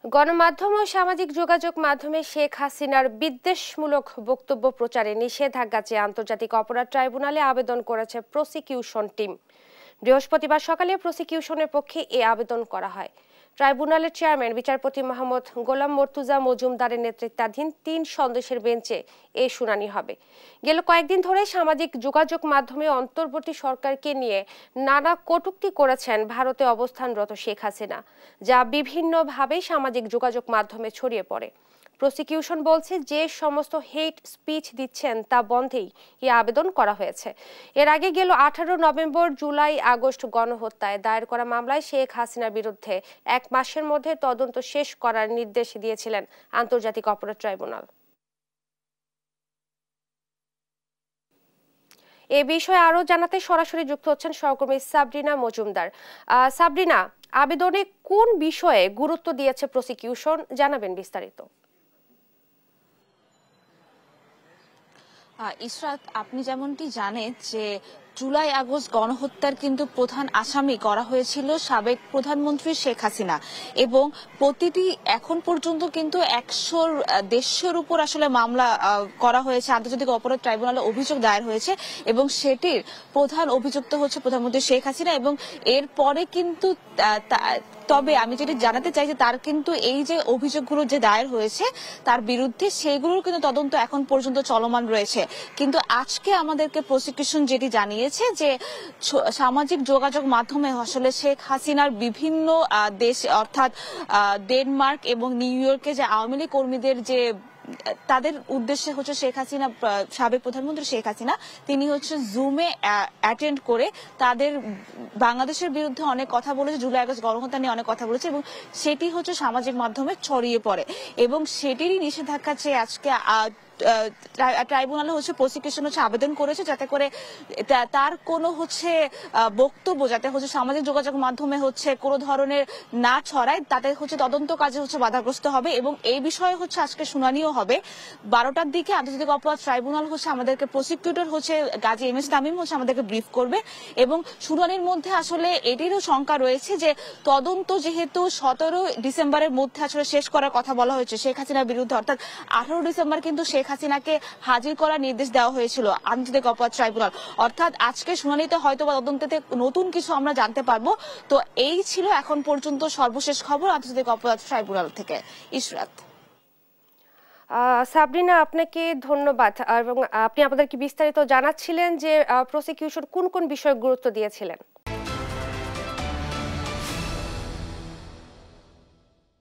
গণমাধ্যম ও সামাজিক যোগাযোগ মাধ্যমে শেখ হাসিনার বিদ্বেষমূলক বক্তব্য প্রচারে নিষেধাজ্ঞা চেয়ে আন্তর্জাতিক অপরাধ ট্রাইব্যুনালে আবেদন করেছে প্রসিকিউশন টিম। বৃহস্পতিবার সকালে প্রসিকিউশনের পক্ষে এই আবেদন করা হয়। ট্রাইব্যুনালের চেয়ারম্যান বিচারপতি মোহাম্মদ গোলাম মর্তুজা মজুমদারের নেতৃত্বাধীন ৩ সদস্যের বেঞ্চে এই শুনানি হবে। গেল কয়েকদিন ধরে সামাজিক যোগাযোগ মাধ্যমে অন্তর্বর্তী সরকারকে নিয়ে নানা কটূক্তি করেছেন ভারতে অবস্থানরত শেখ হাসিনা, যা বিভিন্নভাবে সামাজিক যোগাযোগ মাধ্যমে ছড়িয়ে পড়ে। প্রসিকিউশন বলছে যে সমস্ত হেট স্পিচ দিচ্ছেন তা বন্ধেই এই আবেদন করা হয়েছে। এর আগে গেল 18 নভেম্বর, জুলাই, আগস্ট গণহত্যায় দায়ের করা মামলায় শেখ হাসিনার বিরুদ্ধে 1 মাসের মধ্যে তদন্ত শেষ করার নির্দেশ দিয়েছিলেন আন্তর্জাতিক অপরাধ ট্রাইব্যুনাল। এ বিষয়ে আরো জানাতে সরাসরি যুক্ত হচ্ছেন সহকর্মী সাবরিনা মজুমদার। সাবরিনা, আবেদনে কোন বিষয়ে গুরুত্ব দিয়েছে প্রসিকিউশন, জানাবেন বিস্তারিত। ইসরাত, আপনি যেমনটি জানেন যে জুলাই আগস্ট গণহত্যার কিন্তু প্রধান আসামি করা হয়েছিল সাবেক প্রধানমন্ত্রী শেখ হাসিনা, এবং প্রতিটি এখন পর্যন্ত কিন্তু 100-150-র উপর আসলে মামলা করা হয়েছে, আন্তর্জাতিক অপরাধ ট্রাইব্যুনালে অভিযোগ দায়ের হয়েছে, এবং সেটির প্রধান অভিযুক্ত হচ্ছে প্রধানমন্ত্রী শেখ হাসিনা। এবং এরপরে কিন্তু তবে আমি যেটি জানাতে চাই যে তার কিন্তু এই যে অভিযোগগুলো যে দায়ের হয়েছে তার বিরুদ্ধে, সেগুলোর কিন্তু তদন্ত এখন পর্যন্ত চলমান রয়েছে। কিন্তু আজকে আমাদেরকে প্রসিকিউশন যেটি জানিয়েছে যে সামাজিক যোগাযোগ মাধ্যমে আসলে শেখ হাসিনার বিভিন্ন দেশ অর্থাৎ ডেনমার্ক এবং নিউ ইয়র্কে যে আওয়ামী লীগ কর্মীদের যে তাদের উদ্দেশ্যে হচ্ছে শেখ হাসিনা, সাবেক প্রধানমন্ত্রী শেখ হাসিনা, তিনি হচ্ছে জুমে অ্যাটেন্ড করে তাদের বাংলাদেশের বিরুদ্ধে অনেক কথা বলেছে, জুলাই আগস্ট গণহত্যা নিয়ে অনেক কথা বলেছে, এবং সেটি হচ্ছে সামাজিক মাধ্যমে ছড়িয়ে পড়ে, এবং সেটিরই নিষেধাজ্ঞা চেয়ে আজকে ট্রাইব্যুনালে হচ্ছে প্রসিকিউশন হচ্ছে আবেদন করেছে, যাতে করে তার কোনো হচ্ছে বক্তব্য যাতে হচ্ছে সামাজিক যোগাযোগ মাধ্যমে হচ্ছে কোনো ধরনের না ছড়ায়, তাতে হচ্ছে তদন্ত কাজে হচ্ছে বাধাগ্রস্ত হবে। এবং এই বিষয়ে হচ্ছে আজকে শুনানিও হবে 12টার দিকে। আন্তর্জাতিক অপরাধ ট্রাইব্যুনাল হচ্ছে আমাদেরকে, প্রসিকিউটর হচ্ছে গাজী এম এস তামিম হচ্ছে আমাদেরকে ব্রিফ করবে, এবং শুনানির মধ্যে আসলে এটিরও শঙ্কা রয়েছে যে তদন্ত যেহেতু 17 ডিসেম্বরের মধ্যে আসলে শেষ করার কথা বলা হয়েছে শেখ হাসিনার বিরুদ্ধে, অর্থাৎ 18 ডিসেম্বর কিন্তু শেখ হাসিনাকে হাজির করার নির্দেশ দেওয়া হয়েছিল আন্তর্জাতিক অপরাধ ট্রাইব্যুনাল, অর্থাৎ আজকে শুনানিতে হয়তো বা তদন্তে নতুন কিছু আমরা জানতে পারবো। তো এই ছিল এখন পর্যন্ত সর্বশেষ খবর আন্তর্জাতিক অপরাধ ট্রাইব্যুনাল থেকে। ইশরাত। সাবরিনা, আপনাকে ধন্যবাদ, এবং আপনি আমাদেরকে বিস্তারিত জানাচ্ছিলেন যে প্রসিকিউশন কোন কোন বিষয়ে গুরুত্ব দিয়েছিলেন।